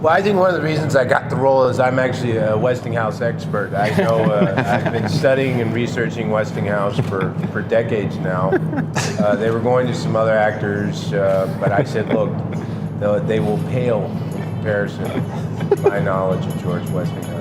Well, I think one of the reasons I got the role is I'm actually a Westinghouse expert. I know I've been studying and researching Westinghouse for decades now. They were going to some other actors, but I said, look, they will pale in comparison to my knowledge of George Westinghouse.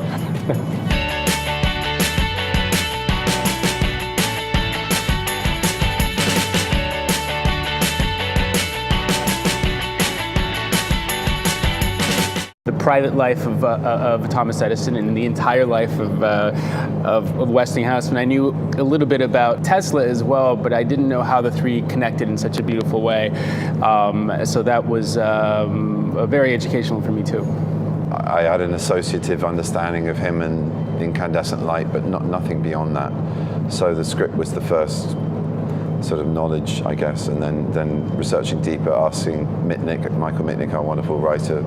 The private life of Thomas Edison and the entire life of Westinghouse, and I knew a little bit about Tesla as well, but I didn't know how the three connected in such a beautiful way. So that was very educational for me too. I had an associative understanding of him and incandescent light, but nothing beyond that. So the script was the first sort of knowledge, I guess, and then researching deeper, asking Michael Mitnick, our wonderful writer,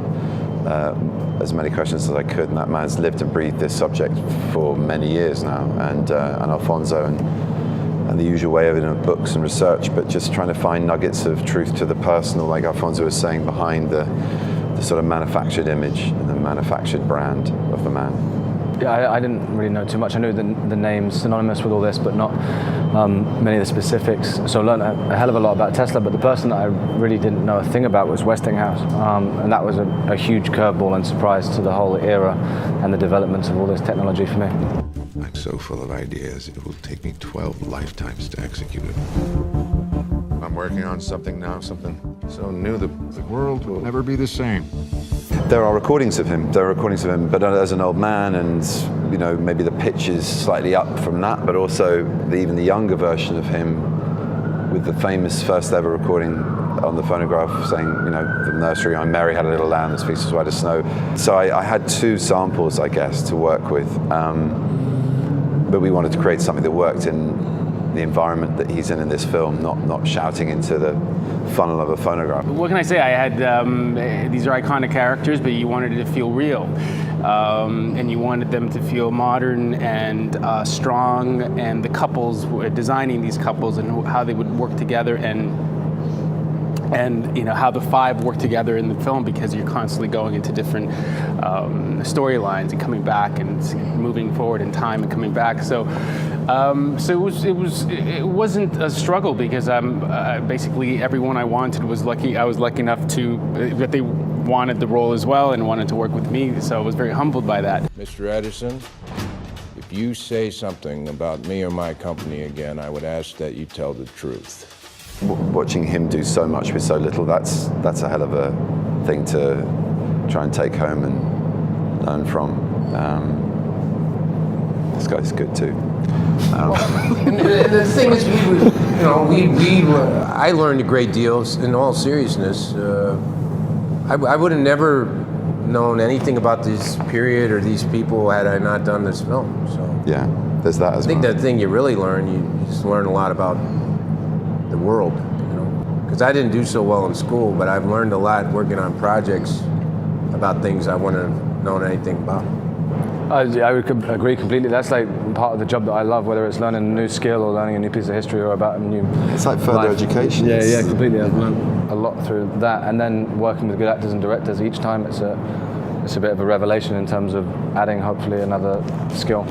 as many questions as I could, and that man's lived and breathed this subject for many years now, and Alfonso, and the usual way of it in books and research, but just trying to find nuggets of truth to the personal, like Alfonso was saying, behind the sort of manufactured image and the manufactured brand of the man. Yeah, I didn't really know too much. I knew the names synonymous with all this, but not many of the specifics. So I learned a hell of a lot about Tesla, but the person that I really didn't know a thing about was Westinghouse. And that was a huge curveball and surprise to the whole era and the developments of all this technology for me. I'm so full of ideas, it will take me 12 lifetimes to execute it. I'm working on something now, something so new that the world will never be the same. There are recordings of him, but as an old man, and you know, maybe the pitch is slightly up from that, but also even the younger version of him with the famous first ever recording on the phonograph saying, you know, the nursery, I'm Mary had a little lamb, this feast was white as snow. So I had two samples, I guess, to work with, but we wanted to create something that worked in the environment that he's in this film, not shouting into the funnel of a phonograph. What can I say? I had these are iconic characters, but you wanted it to feel real, and you wanted them to feel modern and strong. And the couples, designing these couples and how they would work together, and you know how the five work together in the film, because you're constantly going into different storylines and coming back and moving forward in time and coming back. So it wasn't a struggle, because basically everyone I wanted was lucky. I was lucky enough that they wanted the role as well and wanted to work with me. So I was very humbled by that. Mr. Edison, if you say something about me or my company again, I would ask that you tell the truth. Watching him do so much with so little, that's a hell of a thing to try and take home and learn from. This guy's good too. And the thing is, I learned a great deal. In all seriousness, I would have never known anything about this period or these people had I not done this film. So yeah, there's that as well. I think the thing you really learn, you just learn a lot about the world, you know. Because I didn't do so well in school, but I've learned a lot working on projects about things I wouldn't have known anything about. I would agree completely. That's like part of the job that I love, whether it's learning a new skill or learning a new piece of history or about a new It's like further education. Yeah, completely. I've learned a lot through that, and then working with good actors and directors each time, it's a bit of a revelation in terms of adding hopefully another skill.